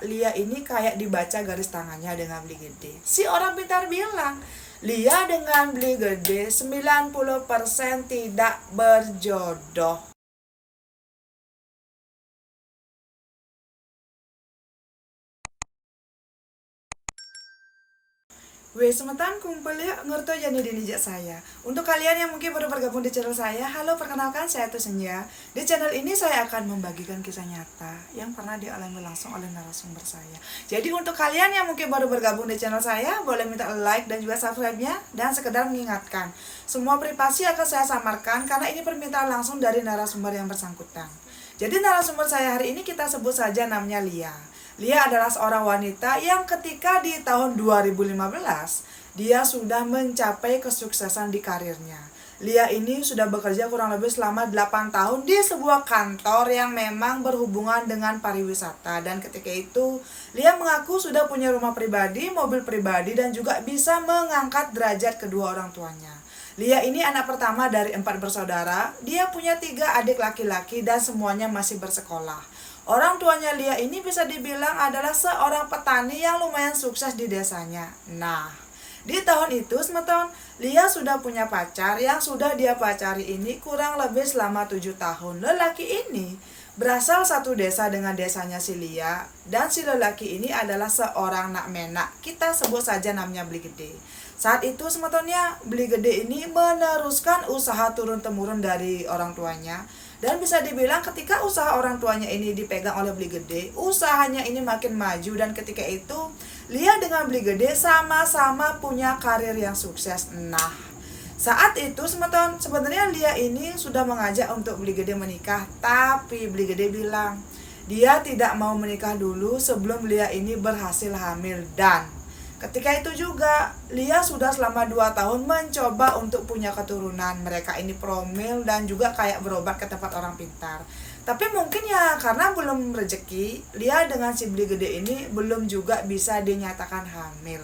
Lia ini kayak dibaca garis tangannya dengan beli gede. Si orang pintar bilang, Lia dengan beli gede 90% tidak berjodoh. Weh, semetan kumpul ya, ngerti aja nih di nijak saya. Untuk kalian yang mungkin baru bergabung di channel saya, halo, perkenalkan saya Senja. Di channel ini saya akan membagikan kisah nyata yang pernah dialami langsung oleh narasumber saya. Jadi untuk kalian yang mungkin baru bergabung di channel saya, boleh minta like dan juga subscribe-nya. Dan sekedar mengingatkan, semua privasi akan saya samarkan karena ini permintaan langsung dari narasumber yang bersangkutan. Jadi narasumber saya hari ini kita sebut saja namanya Lia. Lia adalah seorang wanita yang ketika di tahun 2015 dia sudah mencapai kesuksesan di karirnya. Lia ini sudah bekerja kurang lebih selama 8 tahun di sebuah kantor yang memang berhubungan dengan pariwisata. Dan ketika itu Lia mengaku sudah punya rumah pribadi, mobil pribadi, dan juga bisa mengangkat derajat kedua orang tuanya. Lia ini anak pertama dari 4 bersaudara. Dia punya 3 adik laki-laki dan semuanya masih bersekolah. Orang tuanya Lia ini bisa dibilang adalah seorang petani yang lumayan sukses di desanya. Nah, di tahun itu, semeton, Lia sudah punya pacar yang sudah dia pacari ini kurang lebih selama 7 tahun. Lelaki ini berasal satu desa dengan desanya si Lia, dan si lelaki ini adalah seorang nak menak. Kita sebut saja namanya Beli Gede. Saat itu semetonnya Beli Gede ini meneruskan usaha turun-temurun dari orang tuanya. Dan bisa dibilang ketika usaha orang tuanya ini dipegang oleh Beli Gede, usahanya ini makin maju. Dan ketika itu Lia dengan Beli Gede sama-sama punya karir yang sukses. Nah, saat itu sebenarnya Lia ini sudah mengajak untuk Beli Gede menikah, tapi Beli Gede bilang dia tidak mau menikah dulu sebelum Lia ini berhasil hamil. Dan ketika itu juga Lia sudah selama 2 tahun mencoba untuk punya keturunan. Mereka ini promil dan juga kayak berobat ke tempat orang pintar. Tapi mungkin ya karena belum rezeki, Lia dengan si Beli Gede ini belum juga bisa dinyatakan hamil.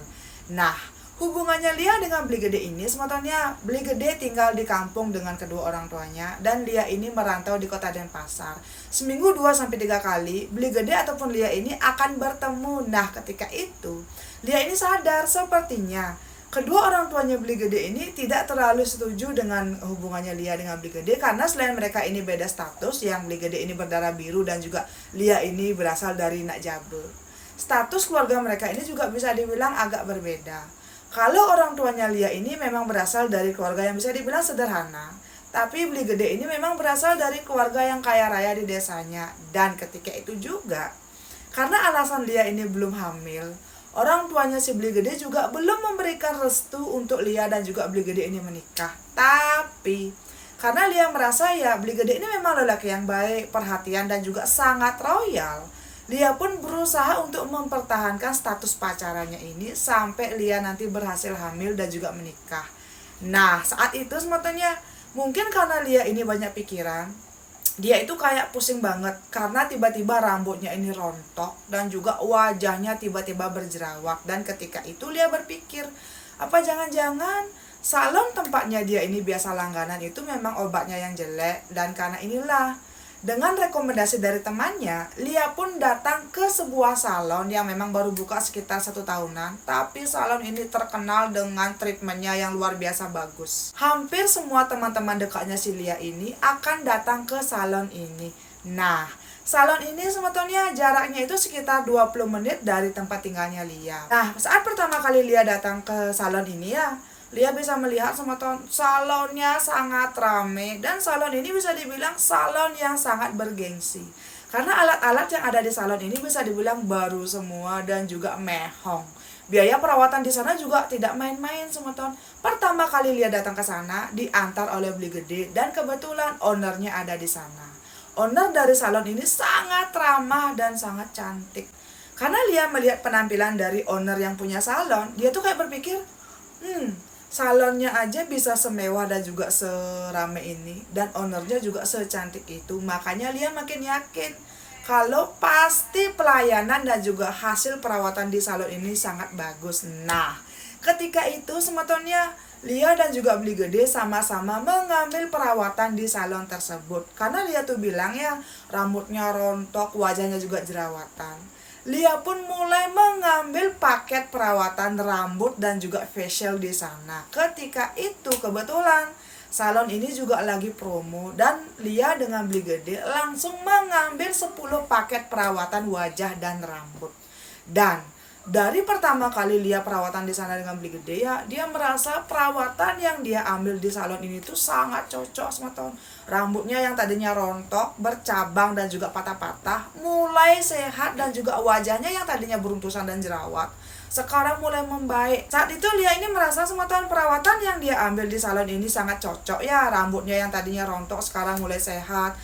Nah, hubungannya Lia dengan Beli Gede ini sebetulnya Beli Gede tinggal di kampung dengan kedua orang tuanya, dan Lia ini merantau di kota Denpasar. Seminggu 2-3 kali Beli Gede ataupun Lia ini akan bertemu. Nah, ketika itu Lia ini sadar sepertinya kedua orang tuanya Beli Gede ini tidak terlalu setuju dengan hubungannya Lia dengan Beli Gede, karena selain mereka ini beda status, yang Beli Gede ini berdarah biru dan juga Lia ini berasal dari Nak Jabe. Status keluarga mereka ini juga bisa dibilang agak berbeda. Kalau orang tuanya Lia ini memang berasal dari keluarga yang bisa dibilang sederhana, tapi Beli Gede ini memang berasal dari keluarga yang kaya raya di desanya. Dan ketika itu juga, karena alasan Lia ini belum hamil, orang tuanya si Beli Gede juga belum memberikan restu untuk Lia dan juga Beli Gede ini menikah. Tapi karena Lia merasa ya Beli Gede ini memang lelaki yang baik, perhatian, dan juga sangat royal, Lia pun berusaha untuk mempertahankan status pacarannya ini sampai Lia nanti berhasil hamil dan juga menikah. Nah, saat itu sebetulnya mungkin karena Lia ini banyak pikiran, dia itu kayak pusing banget karena tiba-tiba rambutnya ini rontok dan juga wajahnya tiba-tiba berjerawat. Dan ketika itu Lia berpikir, apa jangan-jangan salon tempatnya dia ini biasa langganan itu memang obatnya yang jelek. Dan karena inilah, dengan rekomendasi dari temannya, Lia pun datang ke sebuah salon yang memang baru buka sekitar 1 tahunan. Tapi salon ini terkenal dengan treatmentnya yang luar biasa bagus. Hampir semua teman-teman dekatnya si Lia ini akan datang ke salon ini. Nah, salon ini sebetulnya jaraknya itu sekitar 20 menit dari tempat tinggalnya Lia. Nah, saat pertama kali Lia datang ke salon ini ya, Lia bisa melihat salonnya sangat ramai, dan salon ini bisa dibilang salon yang sangat bergengsi. Karena alat-alat yang ada di salon ini bisa dibilang baru semua dan juga mehong. Biaya perawatan di sana juga tidak main-main semeton. Pertama kali Lia datang ke sana diantar oleh Beli Gede, dan kebetulan ownernya ada di sana. Owner dari salon ini sangat ramah dan sangat cantik. Karena Lia melihat penampilan dari owner yang punya salon, dia tuh kayak berpikir, salonnya aja bisa semewah dan juga serame ini, dan ownernya juga secantik itu. Makanya Lia makin yakin kalau pasti pelayanan dan juga hasil perawatan di salon ini sangat bagus. Nah, ketika itu sebetulnya Lia dan juga Beli Gede sama-sama mengambil perawatan di salon tersebut. Karena Lia tuh bilang ya, rambutnya rontok, wajahnya juga jerawatan. Lia pun mulai mengambil paket perawatan rambut dan juga facial di sana. Ketika itu kebetulan salon ini juga lagi promo dan Lia dengan beli gede langsung mengambil 10 paket perawatan wajah dan rambut. Dan dari pertama kali Lia perawatan di sana dengan beli gede ya, dia merasa perawatan yang dia ambil di salon ini tuh sangat cocok sama tahun. Rambutnya yang tadinya rontok, bercabang dan juga patah-patah, mulai sehat dan juga wajahnya yang tadinya beruntusan dan jerawat sekarang mulai membaik. Saat itu Lia ini merasa semua tahun perawatan yang dia ambil di salon ini sangat cocok ya. Rambutnya yang tadinya rontok sekarang mulai sehat.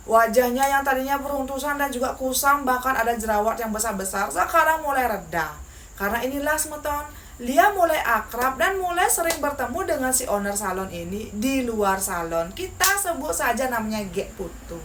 Wajahnya yang tadinya beruntusan dan juga kusam, bahkan ada jerawat yang besar-besar, sekarang mulai reda. Karena inilah semeton, Lia mulai akrab dan mulai sering bertemu dengan si owner salon ini di luar salon. Kita sebut saja namanya Gek Putu.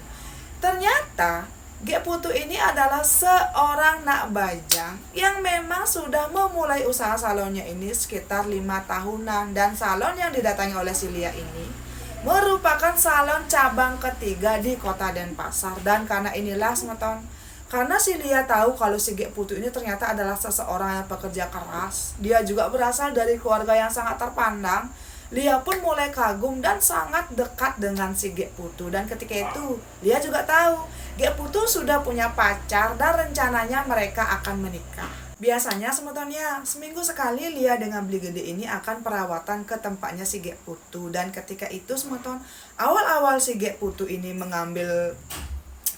Ternyata Gek Putu ini adalah seorang nak bajang yang memang sudah memulai usaha salonnya ini sekitar 5 tahunan. Dan salon yang didatangi oleh si Lia ini merupakan salon cabang ketiga di kota Denpasar. Dan karena inilah semeton, karena si Lia tahu kalau si Gek Putu ini ternyata adalah seseorang yang pekerja keras, dia juga berasal dari keluarga yang sangat terpandang, Lia pun mulai kagum dan sangat dekat dengan si Gek Putu. Dan ketika itu Lia juga tahu Gek Putu sudah punya pacar dan rencananya mereka akan menikah. Biasanya semetonnya seminggu sekali Lia dengan beli gede ini akan perawatan ke tempatnya si Gek Putu. Dan ketika itu semeton, awal-awal si Gek Putu ini mengambil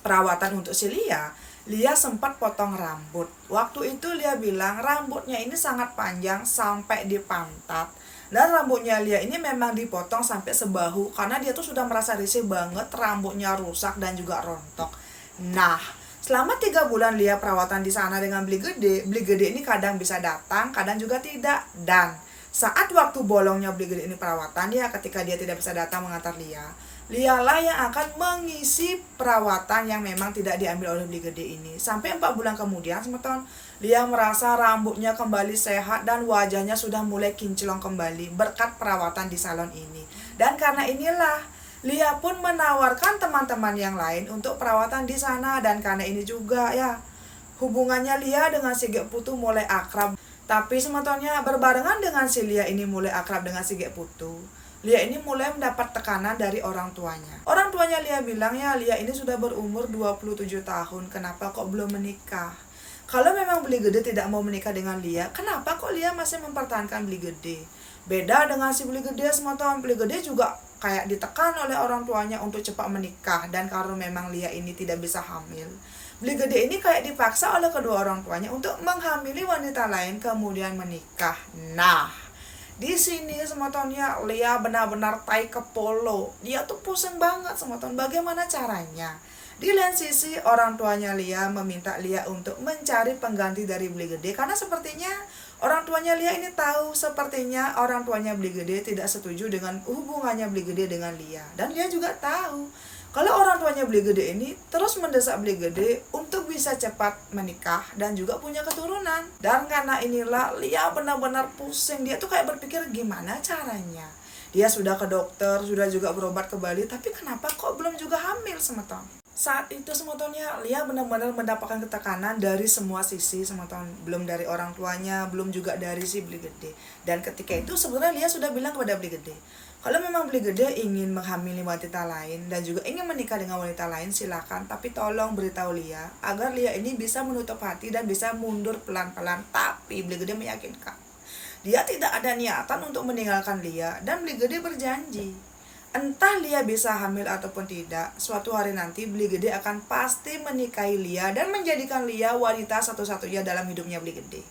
perawatan untuk si Lia sempat potong rambut. Waktu itu Lia bilang rambutnya ini sangat panjang sampai di pantat. Dan rambutnya Lia ini memang dipotong sampai sebahu karena dia tuh sudah merasa risih banget rambutnya rusak dan juga rontok. Nah, selama 3 bulan Lia perawatan di sana dengan beli gede ini kadang bisa datang, kadang juga tidak. Dan saat waktu bolongnya beli gede ini perawatan, ya ketika dia tidak bisa datang mengantar Lia lah yang akan mengisi perawatan yang memang tidak diambil oleh beli gede ini. Sampai 4 bulan kemudian, semeton, Lia merasa rambutnya kembali sehat dan wajahnya sudah mulai kinclong kembali berkat perawatan di salon ini. Dan karena inilah Lia pun menawarkan teman-teman yang lain untuk perawatan di sana. Dan karena ini juga ya, hubungannya Lia dengan si Gek Putu mulai akrab. Tapi semetonnya berbarengan dengan si Lia ini mulai akrab dengan si Gek Putu, Lia ini mulai mendapat tekanan dari orang tuanya. Orang tuanya Lia bilang ya, Lia ini sudah berumur 27 tahun, kenapa kok belum menikah? Kalau memang beli gede tidak mau menikah dengan Lia, kenapa kok Lia masih mempertahankan beli gede? Beda dengan si beli gede semeton, beli gede juga kayak ditekan oleh orang tuanya untuk cepat menikah. Dan karena memang Lia ini tidak bisa hamil, beli gede ini kayak dipaksa oleh kedua orang tuanya untuk menghamili wanita lain kemudian menikah. Nah, di sini semetonnya Lia benar-benar tai kepolo. Dia tuh pusing banget semeton, bagaimana caranya? Di lain sisi orang tuanya Lia meminta Lia untuk mencari pengganti dari beli gede, karena sepertinya orang tuanya Lia ini tahu sepertinya orang tuanya beli gede tidak setuju dengan hubungannya beli gede dengan Lia. Dan Lia juga tahu kalau orang tuanya beli gede ini terus mendesak beli gede untuk bisa cepat menikah dan juga punya keturunan. Dan karena inilah Lia benar-benar pusing. Dia tuh kayak berpikir gimana caranya. Dia sudah ke dokter, sudah juga berobat ke Bali, tapi kenapa kok belum juga hamil semeton? Saat itu semetonnya Lia benar-benar mendapatkan ketekanan dari semua sisi semeton. Belum dari orang tuanya, belum juga dari si beli gede. Dan ketika itu sebenarnya Lia sudah bilang kepada beli gede, kalau memang beli gede ingin menghamili wanita lain dan juga ingin menikah dengan wanita lain, silakan. Tapi tolong beritahu Lia agar Lia ini bisa menutup hati dan bisa mundur pelan-pelan. Tapi beli gede meyakinkan dia tidak ada niatan untuk meninggalkan Lia. Dan beli gede berjanji, entah Lia bisa hamil ataupun tidak, suatu hari nanti beli gede akan pasti menikahi Lia dan menjadikan Lia wanita satu-satunya dalam hidupnya beli gede.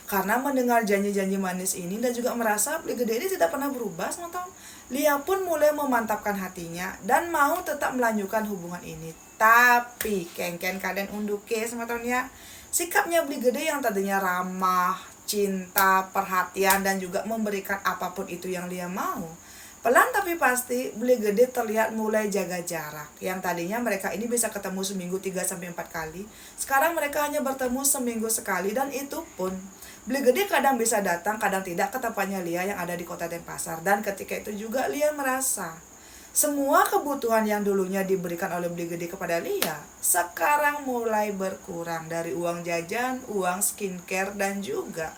Karena mendengar janji-janji manis ini dan juga merasa beli gede ini tidak pernah berubah semeton, Lia pun mulai memantapkan hatinya dan mau tetap melanjutkan hubungan ini. Tapi kengken kaden unduke semeton ya, sikapnya beli gede yang tadinya ramah, cinta, perhatian dan juga memberikan apapun itu yang Lia mau, pelan tapi pasti beli gede terlihat mulai jaga jarak. Yang tadinya mereka ini bisa ketemu seminggu 3-4 kali, sekarang mereka hanya bertemu seminggu sekali. Dan itu pun beli gede kadang bisa datang, kadang tidak ke tempatnya Lia yang ada di kota Denpasar. Dan ketika itu juga Lia merasa Semua kebutuhan yang dulunya diberikan oleh Beli Gede kepada Lia, sekarang mulai berkurang dari uang jajan, uang skincare, dan juga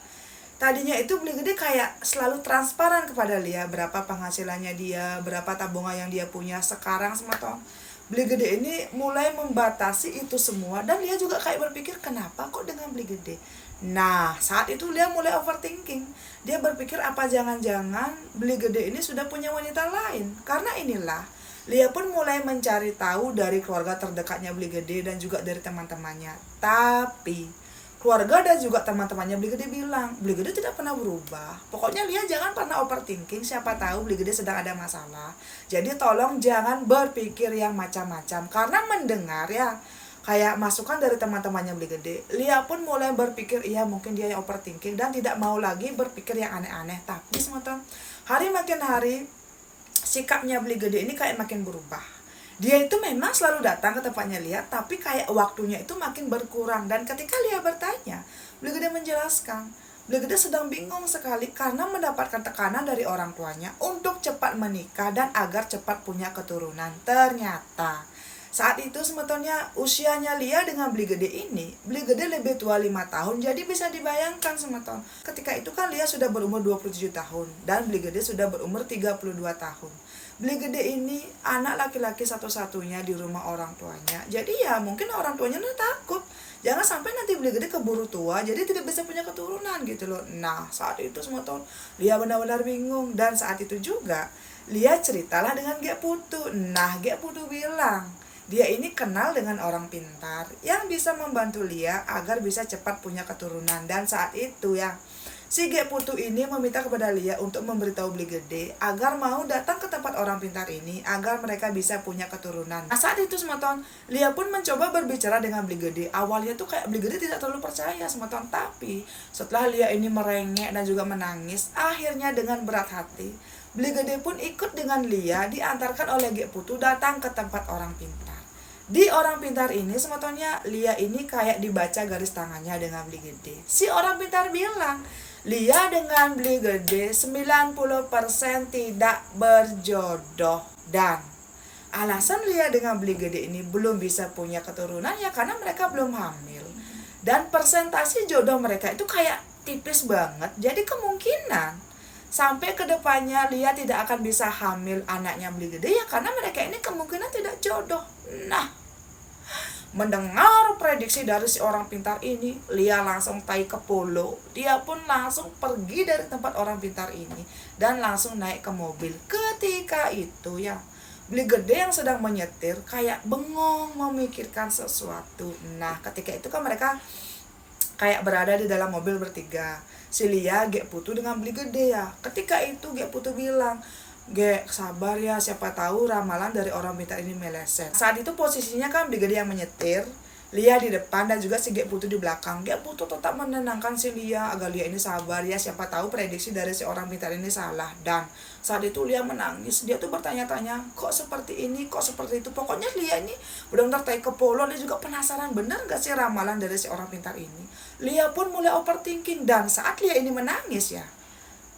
tadinya itu Beli Gede kayak selalu transparan kepada Lia berapa penghasilannya dia, berapa tabungan yang dia punya. Sekarang sematong Beli Gede ini mulai membatasi itu semua, dan Lia juga kayak berpikir kenapa kok dengan Beli Gede. Nah, saat itu Lia mulai overthinking. Dia berpikir apa jangan-jangan Beli Gede ini sudah punya wanita lain. Karena inilah, Lia pun mulai mencari tahu dari keluarga terdekatnya Beli Gede dan juga dari teman-temannya. Tapi keluarga dan juga teman-temannya Beli Gede bilang, Beli Gede tidak pernah berubah. Pokoknya Lia jangan pernah overthinking, siapa tahu Beli Gede sedang ada masalah. Jadi tolong jangan berpikir yang macam-macam. Karena mendengar ya, kayak masukan dari teman-temannya Beli Gede, Lia pun mulai berpikir, iya mungkin dia yang overthinking dan tidak mau lagi berpikir yang aneh-aneh. Tapi sematang hari makin hari, sikapnya Beli Gede ini kayak makin berubah. Dia itu memang selalu datang ke tempatnya Lia, tapi kayak waktunya itu makin berkurang. Dan ketika Lia bertanya, Beli Gede menjelaskan, Beli Gede sedang bingung sekali karena mendapatkan tekanan dari orang tuanya untuk cepat menikah dan agar cepat punya keturunan. Ternyata saat itu sebetulnya usianya Lia dengan Beli Gede ini, Beli Gede lebih tua 5 tahun, jadi bisa dibayangkan semeton. Ketika itu kan Lia sudah berumur 27 tahun dan Beli Gede sudah berumur 32 tahun. Beli Gede ini anak laki-laki satu-satunya di rumah orang tuanya. Jadi ya mungkin orang tuanya takut jangan sampai nanti Beli Gede keburu tua jadi tidak bisa punya keturunan gitu loh. Nah, saat itu semeton Lia benar-benar bingung, dan saat itu juga Lia ceritalah dengan Gek Putu. Nah, Gek Putu bilang dia ini kenal dengan orang pintar yang bisa membantu Lia agar bisa cepat punya keturunan. Dan saat itu ya, si Gek Putu ini meminta kepada Lia untuk memberitahu Beli Gede agar mau datang ke tempat orang pintar ini agar mereka bisa punya keturunan. Nah, saat itu semeton Lia pun mencoba berbicara dengan Beli Gede. Awalnya tuh kayak Beli Gede tidak terlalu percaya semeton, tapi setelah Lia ini merengek dan juga menangis, akhirnya dengan berat hati Beli Gede pun ikut dengan Lia diantarkan oleh Gek Putu datang ke tempat orang pintar. Di orang pintar ini sebetulnya Lia ini kayak dibaca garis tangannya dengan Beli Gede. Si orang pintar bilang, Lia dengan Beli Gede 90% tidak berjodoh. Dan alasan Lia dengan Beli Gede ini belum bisa punya keturunan ya karena mereka belum hamil. Dan persentase jodoh mereka itu kayak tipis banget. Jadi kemungkinan sampai ke depannya Lia tidak akan bisa hamil anaknya Beli Gede ya karena mereka ini kemungkinan tidak jodoh. Nah, mendengar prediksi dari si orang pintar ini, Lia langsung tai ke polo. Dia pun langsung pergi dari tempat orang pintar ini dan langsung naik ke mobil. Ketika itu ya, Beli Gede yang sedang menyetir kayak bengong memikirkan sesuatu. Nah, ketika itu kan mereka kayak berada di dalam mobil bertiga, si Lia, Gek Putu dengan Beli Gede ya. Ketika itu Gek Putu bilang, Gek, sabar ya, siapa tahu ramalan dari orang pintar ini meleset. Saat itu posisinya kan Beli Gede yang menyetir, Lia di depan dan juga si Gek Putu di belakang. Gek Putu tetap menenangkan si Lia agar Lia ini sabar ya, siapa tahu prediksi dari si orang pintar ini salah. Dan saat itu Lia menangis, dia tuh bertanya-tanya, kok seperti ini, kok seperti itu. Pokoknya Lia ini benar-benar tai ke polo, dia juga penasaran benar gak sih ramalan dari si orang pintar ini. Lia pun mulai overthinking, dan saat Lia ini menangis ya,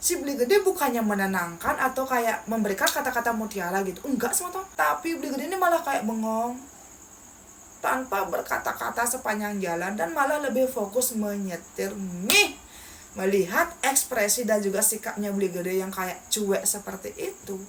si Beli Gede bukannya menenangkan atau kayak memberikan kata-kata mutiara gitu, enggak semata. Tapi Beli Gede ini malah kayak bengong tanpa berkata-kata sepanjang jalan dan malah lebih fokus menyetir. Melihat ekspresi dan juga sikapnya Beli Gede yang kayak cuek seperti itu,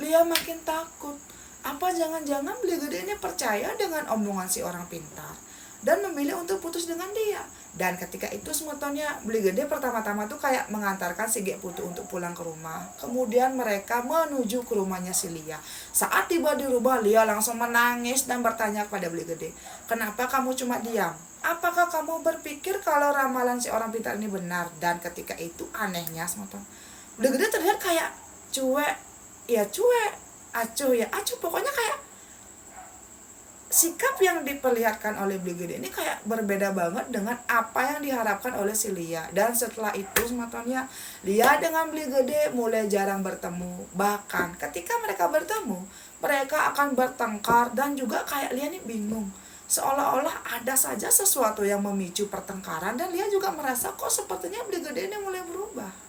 Lia makin takut. Apa jangan-jangan Beli Gede ini percaya dengan omongan si orang pintar dan memilih untuk putus dengan dia. Dan ketika itu sebetulnya Beli Gede pertama-tama tuh kayak mengantarkan si Gek Putu untuk pulang ke rumah. Kemudian mereka menuju ke rumahnya si Lia. Saat tiba di rumah, Lia langsung menangis dan bertanya kepada Beli Gede, kenapa kamu cuma diam? Apakah kamu berpikir kalau ramalan si orang pintar ini benar? Dan ketika itu anehnya sebetulnya Beli Gede terlihat kayak cuek, ya cuek, acuh ya acuh, pokoknya kayak sikap yang diperlihatkan oleh Beli Gede ini kayak berbeda banget dengan apa yang diharapkan oleh si Lia. Dan setelah itu sebetulnya Lia dengan Beli Gede mulai jarang bertemu. Bahkan ketika mereka bertemu, mereka akan bertengkar dan juga kayak Lia ini bingung. Seolah-olah ada saja sesuatu yang memicu pertengkaran dan Lia juga merasa kok sepertinya Beli Gede ini mulai berubah.